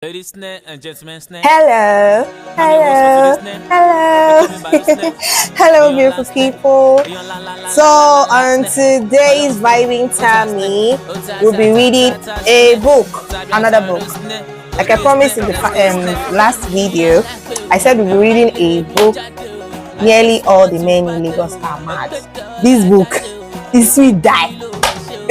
Ladies and gentlemen, Hello, I'm your host for hello, today's name. They hello, call me Badusne. hello, Ayon beautiful last name. people. Ayon la la la So, la la la last on name. today's Ọlọ́run fún mi. vibing Ó ta snẹ́. Tammy, Ó ta we'll ta be ta reading ta ta a snẹ́. book, Tàbí another àtàrò book. snẹ́. Ó Like I dé snẹ́. promised in the Let's go snẹ́. last video, Ìyálà pé I o. said we'll be reading Àbáyé a mo book. jáde o. Nearly Àjọsìn all the àti men in pàdé Lagos o. are mad. Ẹgbẹ́ This dọ́là book jáde o. is sweet die. Èyí ló wá ṣe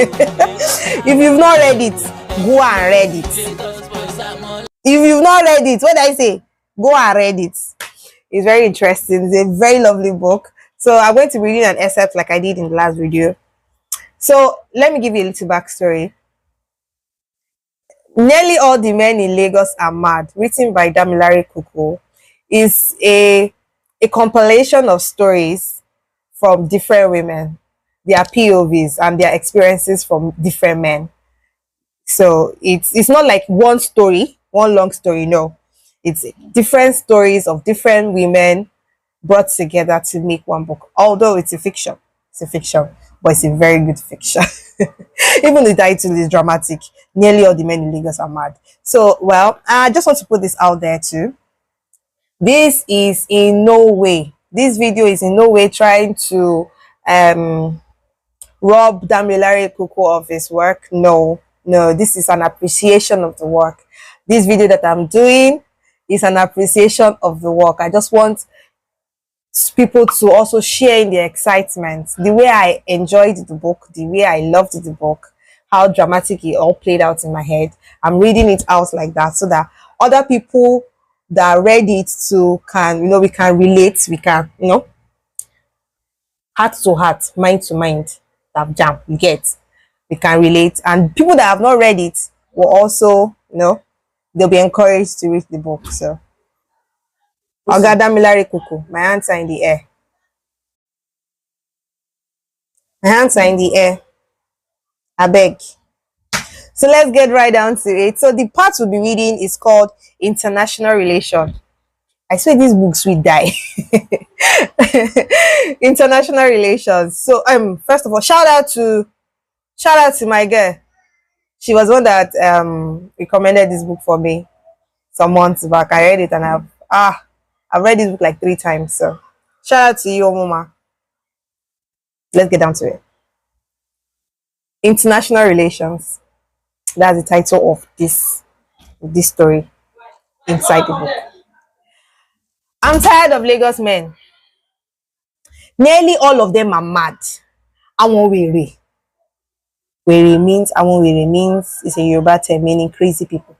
o. If you've not read it, go and read it. Lagos boys àmọ́. If you've not read it, what did I say? Go and read it. It's very interesting. It's a very lovely book. So I'm going to be reading an excerpt like I did in the last video. So let me give you a little backstory. Nearly all the men in Lagos are mad, written by Damilare Kuku, is a compilation of stories from different women, their POVs and their experiences from different men. So it's not like one story, one long story. No, it's different stories of different women brought together to make one book. Although it's a fiction, but it's a very good fiction. Even the title is dramatic. Nearly all the men in Lagos are mad. So, well, I just want to put this out there too. This video is in no way trying to rob Damilare Kuku of his work. No, no, this is an appreciation of the work. This video that I'm doing is an appreciation of the work. I just want people to also share in the excitement, the way I enjoyed the book, the way I loved the book, how dramatic it all played out in my head. I'm reading it out like that so that other people that read it to can, we can relate, we can, heart to heart, mind to mind, that jam, you get, we can relate. And people that have not read it will also, they'll be encouraged to read the book. So, Oga Damilare Kuku, my hands are in the air. My hands are in the air. I beg. So let's get right down to it. So the part we'll be reading is called International Relation. I swear these books will die. International relations. So first of all, shout out to my girl. She was one that recommended this book for me some months back. I read it and I've read this book like 3 times. So shout out to you, Mama. Let's get down to it. International relations. That's the title of this story inside the book. I'm tired of Lagos men. Nearly all of them are mad. Àwọn wèrè. Wèrè means it's a Yoruba term meaning crazy people.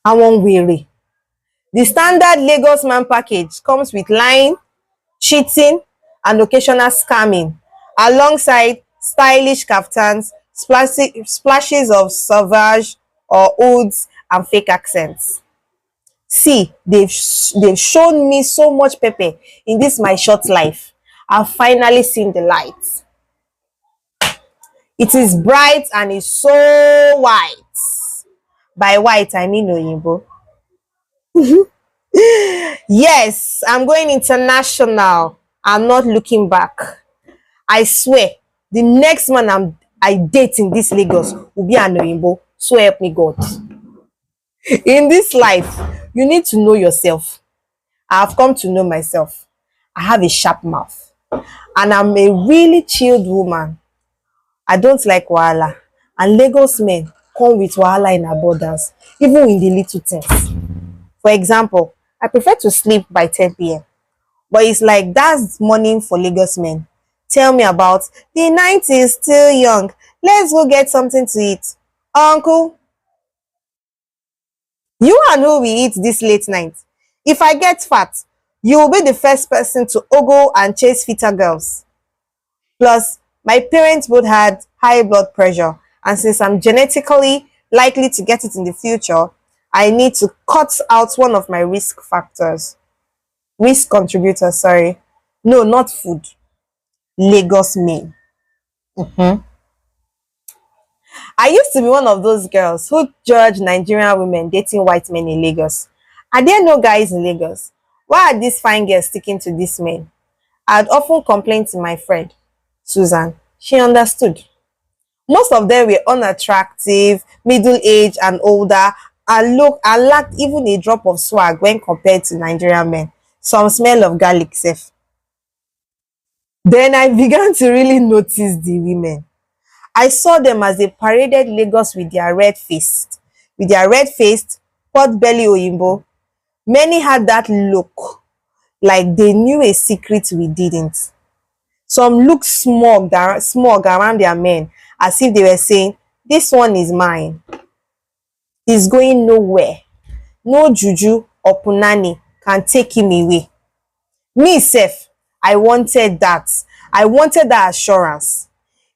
Àwọn wèrè. The standard Lagos man package comes with lying, cheating, and occasional scamming, alongside stylish kaftans, splashes of savage or hoods, and fake accents. See, they've shown me so much pepper in this my short life. I've finally seen the light. It is bright and it's so white. By white, I mean Oyinbo. Yes, I'm going international. I'm not looking back. I swear, the next man I date in this Lagos will be an Oyinbo. So help me God. In this life, you need to know yourself. I have come to know myself. I have a sharp mouth. And I'm a really chilled woman. I don't like wahala. And Lagos men come with wahala in abundance, even in the little things. For example, I prefer to sleep by 10 p.m. But it's like that's morning for Lagos men. Tell me about the night is still young. Let's go get something to eat. Uncle, you and who we eat this late night. If I get fat, you will be the first person to ogle and chase fitter girls. Plus, my parents both had high blood pressure, and since I'm genetically likely to get it in the future, I need to cut out one of my risk factors. Risk contributors, sorry. No, not food. Lagos men. I used to be one of those girls who judge Nigerian women dating white men in Lagos. Are there no guys in Lagos? Why are these fine girls sticking to these men? I'd often complain to my friend, Susan. She understood. Most of them were unattractive, middle-aged and older, I lacked even a drop of swag when compared to Nigerian men. Some smell of garlic sef. Then I began to really notice the women. I saw them as they paraded Lagos with their red-faced, pot-belly oyinbo. Many had that look like they knew a secret we didn't. Some looked smug around their men, as if they were saying, this one is mine. He's going nowhere. No juju or punani can take him away. Me sef, I wanted that. I wanted that assurance.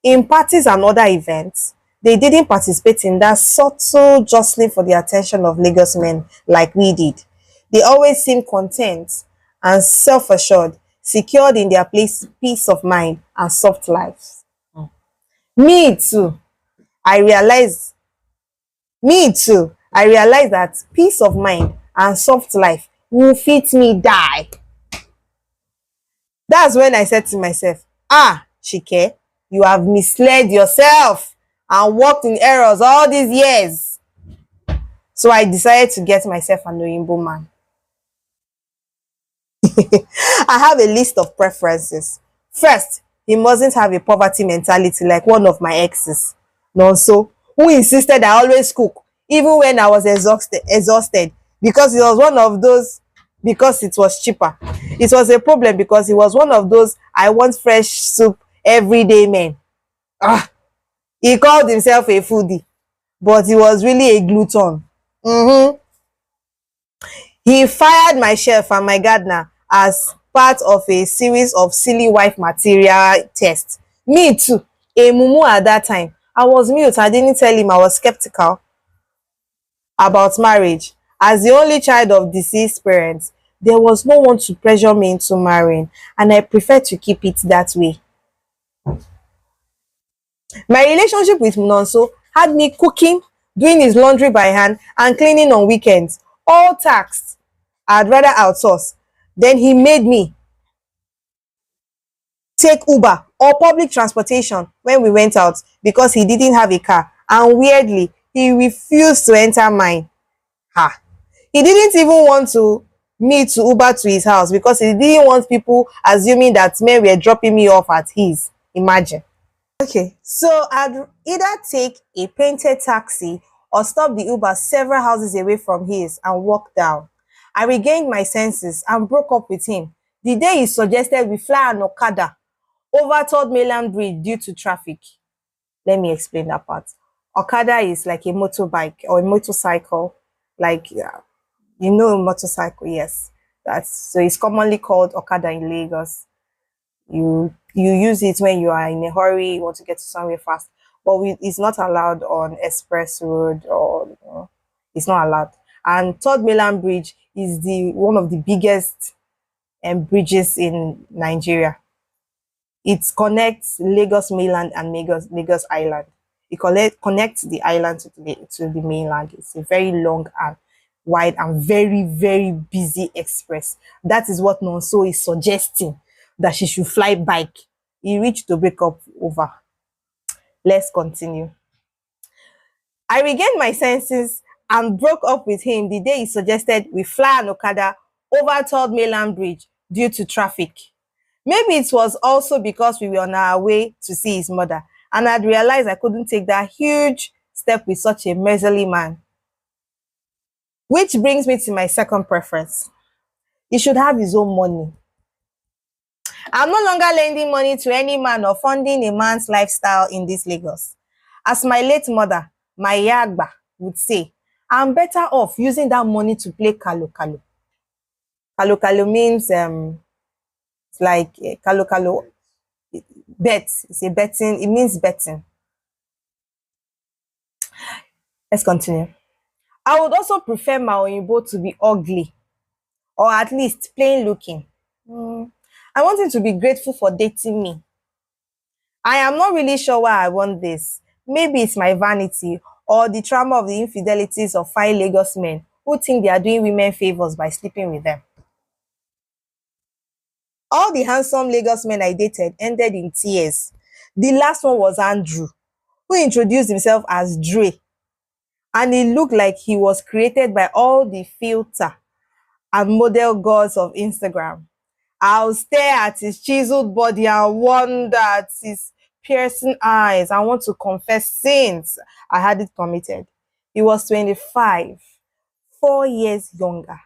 In parties and other events, they didn't participate in that subtle jostling for the attention of Lagos men like we did. They always seemed content and self-assured, secured in their peace of mind and soft lives. Me too. I realized, I realized that peace of mind and soft life will fit me die. That's when I said to myself, Chike, you have misled yourself and walked in errors all these years. So I decided to get myself an Oyinbo man. I have a list of preferences. First, he mustn't have a poverty mentality like one of my exes. Nonso, who insisted I always cook, even when I was exhausted, because it was one of those, because it was cheaper. It was a problem because he was one of those I want fresh soup everyday men. He called himself a foodie, but he was really a glutton. He fired my chef and my gardener as part of a series of silly wife material tests. Me too, a mumu at that time. I was mute. I didn't tell him I was skeptical about marriage. As the only child of deceased parents, there was no one to pressure me into marrying, and I prefer to keep it that way. My relationship with Nonso had me cooking, doing his laundry by hand, and cleaning on weekends, all taxed. I'd rather outsource. Then he made me take Uber or public transportation when we went out because he didn't have a car. And weirdly, he refused to enter mine. He didn't even want me to Uber to his house because he didn't want people assuming that men were dropping me off at his. Imagine. Okay, so I'd either take a painted taxi or stop the Uber several houses away from his and walk down. I regained my senses and broke up with him the day he suggested we fly an Okada over Third Mainland Bridge due to traffic. Let me explain that part. Okada is like a motorbike or a motorcycle, like you know, a motorcycle, yes. So it's commonly called Okada in Lagos. You use it when you are in a hurry, you want to get to somewhere fast, but it's not allowed on express road, or it's not allowed. And Third Mainland Bridge is the one of the biggest bridges in Nigeria. It connects Lagos mainland and Lagos Island. It connects the island to the mainland. It's a very long and wide and very, very busy express. That is what Nonso is suggesting, that she should fly bike. He reached to break up over. Let's continue. I regained my senses and broke up with him the day he suggested we fly an Okada over Third Mainland Bridge due to traffic. Maybe it was also because we were on our way to see his mother, and I'd realized I couldn't take that huge step with such a miserly man. Which brings me to my second preference. He should have his own money. I'm no longer lending money to any man or funding a man's lifestyle in this Lagos. As my late mother, my Yagba, would say, I'm better off using that money to play kalo kalo. Kalo kalo means it's like kalo kalo bet. It's a betting. It means betting. Let's continue. I would also prefer my Oyinbo to be ugly, or at least plain looking. I want him to be grateful for dating me. I am not really sure why I want this. Maybe it's my vanity or the trauma of the infidelities of fine Lagos men who think they are doing women favors by sleeping with them. All the handsome Lagos men I dated ended in tears. The last one was Andrew, who introduced himself as Dre. and it looked like he was created by all the filter and model gods of Instagram. I'll stare at his chiseled body and wonder at his piercing eyes. I want to confess sins I hadn't committed. He was 25, 4 years younger.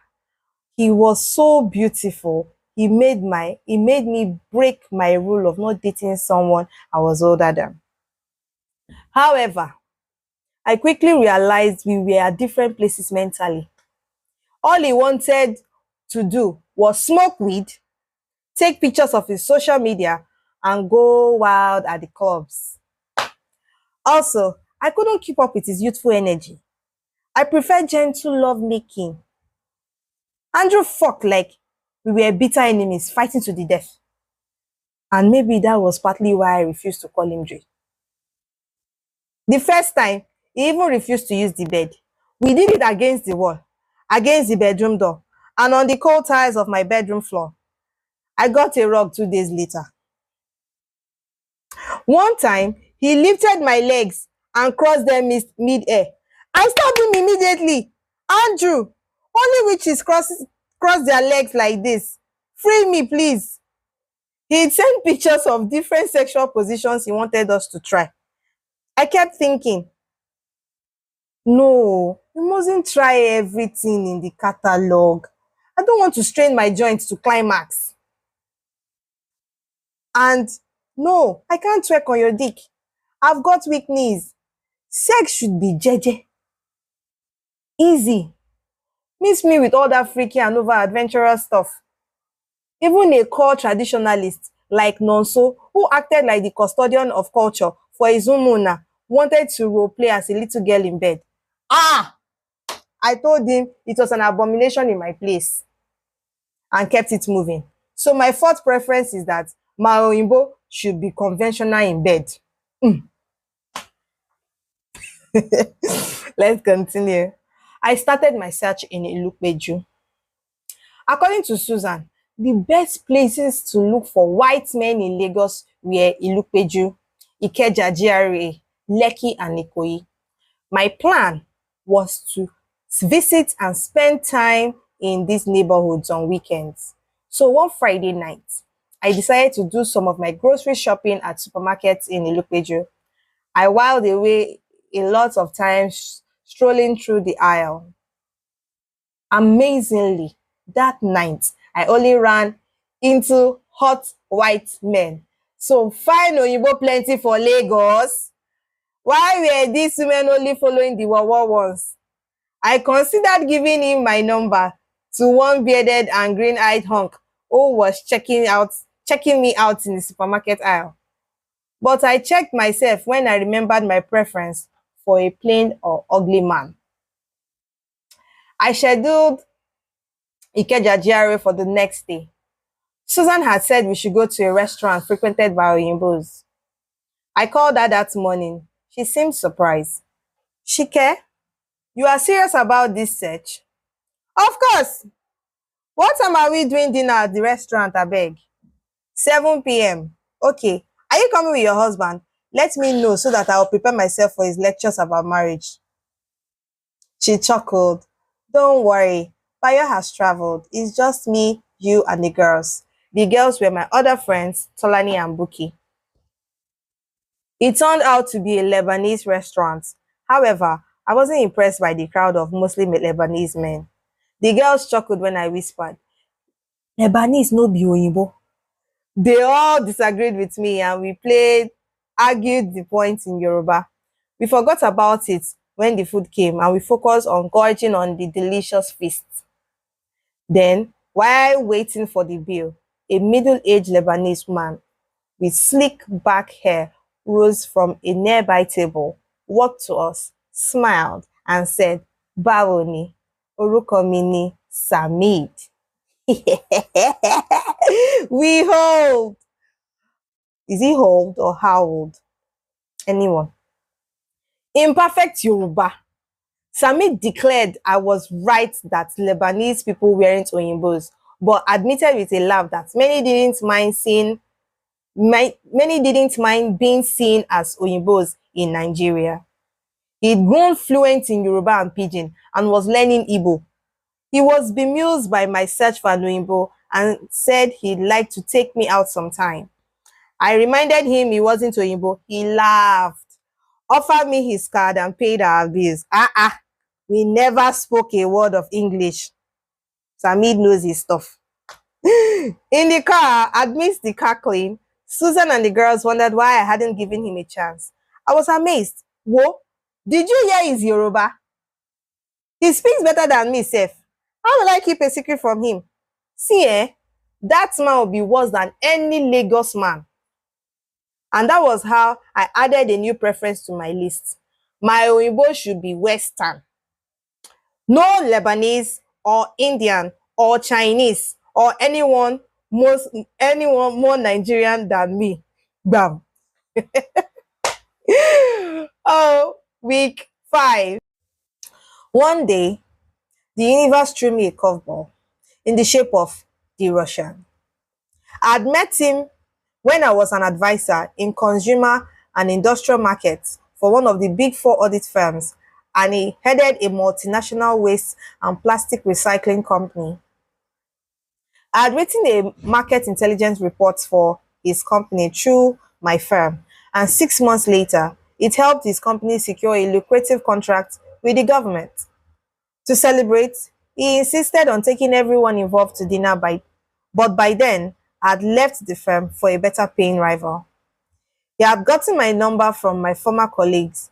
He was so beautiful. He made me break my rule of not dating someone I was older than. However, I quickly realized we were at different places mentally. All he wanted to do was smoke weed, take pictures of his social media, and go wild at the clubs. Also, I couldn't keep up with his youthful energy. I prefer gentle love making. Andrew fucked like we were bitter enemies fighting to the death. And maybe that was partly why I refused to call him Dre. The first time, he even refused to use the bed. We did it against the wall, against the bedroom door, and on the cold tiles of my bedroom floor. I got a rug 2 days later. One time, he lifted my legs and crossed them mid-air. I stopped him immediately. Andrew, only witches cross their legs like this. Free me, please. He'd sent pictures of different sexual positions he wanted us to try. I kept thinking, no, we mustn't try everything in the catalog. I don't want to strain my joints to climax. And no, I can't twerk on your dick. I've got weak knees. Sex should be jeje, easy. Miss me with all that freaky and over adventurous stuff. Even a core traditionalist like Nonso, who acted like the custodian of culture for Izumuna, wanted to roleplay as a little girl in bed. Ah! I told him it was an abomination in my place and kept it moving. So my fourth preference is that Maoimbo should be conventional in bed. Let's continue. I started my search in Ilupeju. According to Susan, the best places to look for white men in Lagos were Ilupeju, Ikeja GRA, Lekki, and Ikoyi. My plan was to visit and spend time in these neighborhoods on weekends. So one Friday night, I decided to do some of my grocery shopping at supermarkets in Ilupeju. I whiled away a lot of time strolling through the aisle. Amazingly, that night, I only ran into hot white men. So fine Oyinbo plenty for Lagos. Why were these women only following the Wawa ones? I considered giving him my number to one bearded and green-eyed hunk who was checking me out in the supermarket aisle. But I checked myself when I remembered my preference for a plain or ugly man. I scheduled Ikeja GRA for the next day. Susan had said we should go to a restaurant frequented by Oyimbos. I called her that morning. She seemed surprised. Shike, you are serious about this search? Of course. What time are we doing dinner at the restaurant, abeg? 7 p.m. Okay. Are you coming with your husband? Let me know so that I will prepare myself for his lectures about marriage. She chuckled. Don't worry. Bayo has traveled. It's just me, you, and the girls. The girls were my other friends, Tolani and Buki. It turned out to be a Lebanese restaurant. However, I wasn't impressed by the crowd of mostly Lebanese men. The girls chuckled when I whispered, Lebanese no be Oyinbo. They all disagreed with me and argued the point in Yoruba. We forgot about it when the food came and we focused on gorging on the delicious feast. Then, while waiting for the bill, a middle-aged Lebanese man with slick back hair rose from a nearby table, walked to us, smiled, and said, Báwo ni, orúkọ mi ni Samid. We hold. Is he hold or how old? Anyone? In perfect Yoruba, Samid declared I was right that Lebanese people weren't Oyimbos, but admitted with a laugh that many didn't mind being seen as Oyimbos in Nigeria. He'd grown fluent in Yoruba and Pidgin and was learning Igbo. He was bemused by my search for Anoimbo and said he'd like to take me out sometime. I reminded him he wasn't Oyinbo. He laughed, offered me his card and paid our bills. We never spoke a word of English. Samid knows his stuff. In the car, amidst the cackling, Susan and the girls wondered why I hadn't given him a chance. I was amazed. Whoa, did you hear his Yoruba? He speaks better than me, Seth. How will I keep a secret from him? See, that man will be worse than any Lagos man. And that was how I added a new preference to my list. My Oyinbo should be Western. No Lebanese or Indian or Chinese or anyone more Nigerian than me. Bam. Oh, week 5. One day, the universe threw me a curveball in the shape of the Russian. I'd met him when I was an advisor in consumer and industrial markets for one of the big 4 audit firms, and he headed a multinational waste and plastic recycling company. I had written a market intelligence report for his company through my firm, and 6 months later, it helped his company secure a lucrative contract with the government. To celebrate, he insisted on taking everyone involved to dinner but by then, I had left the firm for a better paying rival. He had gotten my number from my former colleagues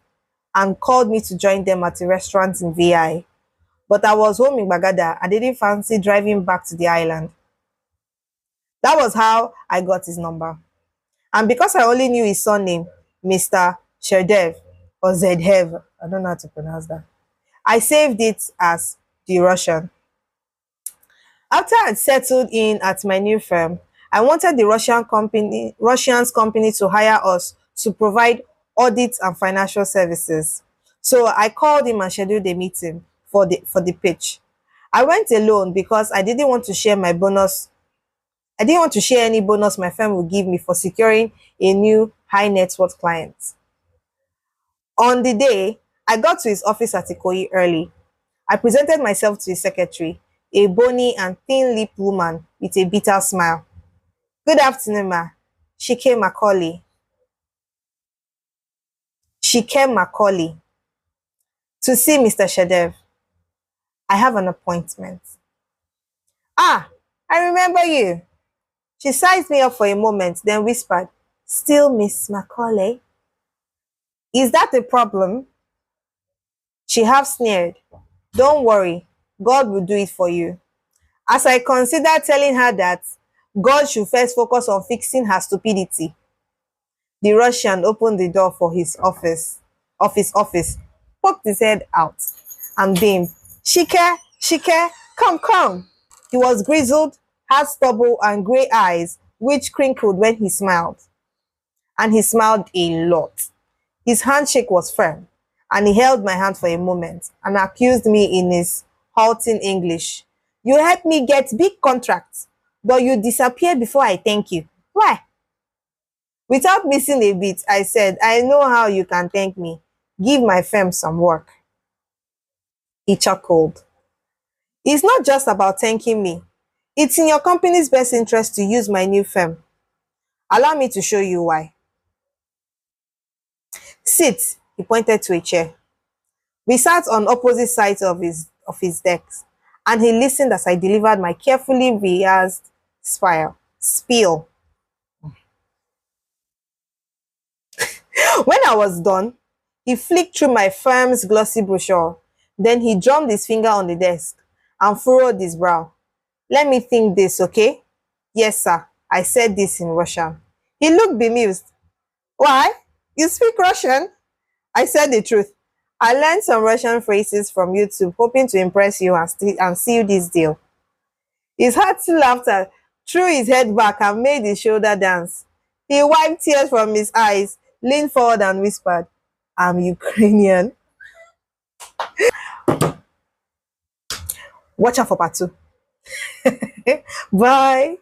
and called me to join them at a restaurant in VI. But I was home in Bagada and didn't fancy driving back to the island. That was how I got his number. And because I only knew his surname, Mr. Sherdev or Zedhev, I don't know how to pronounce that, I saved it as the Russian. After I'd settled in at my new firm, I wanted the Russian's company to hire us to provide audit and financial services. So I called him and scheduled a meeting for the pitch. I went alone because I didn't want to share my bonus. I didn't want to share any bonus my firm would give me for securing a new high net worth client. On the day, I got to his office at Ikoyi early. I presented myself to his secretary, a bony and thin-lipped woman with a bitter smile. Good afternoon, ma. Shike Macaulay. Shike Macaulay. To see Mr. Shadev. I have an appointment. Ah, I remember you. She sized me up for a moment, then whispered, Still Miss Macaulay? Is that a problem? She half sneered. Don't worry, God will do it for you. As I considered telling her that God should first focus on fixing her stupidity, the Russian opened the door for his office, poked his head out, and beamed. Shike, Shike, come. He was grizzled, had stubble and grey eyes, which crinkled when he smiled. And he smiled a lot. His handshake was firm, and he held my hand for a moment and accused me in his halting English. You helped me get big contracts, but you disappear before I thank you. Why? Without missing a beat, I said, I know how you can thank me. Give my firm some work. He chuckled. It's not just about thanking me. It's in your company's best interest to use my new firm. Allow me to show you why. Sit, he pointed to a chair. We sat on opposite sides of his desk, and he listened as I delivered my carefully rehearsed spiel. When I was done, he flicked through my firm's glossy brochure. Then he drummed his finger on the desk and furrowed his brow. Let me think this, okay? Yes, sir. I said this in Russian. He looked bemused. Why? You speak Russian? I said the truth. I learned some Russian phrases from YouTube, hoping to impress you and seal this deal. His hearty laughter threw his head back and made his shoulder dance. He wiped tears from his eyes, leaned forward and whispered, I'm Ukrainian. Watch out for part 2. Bye.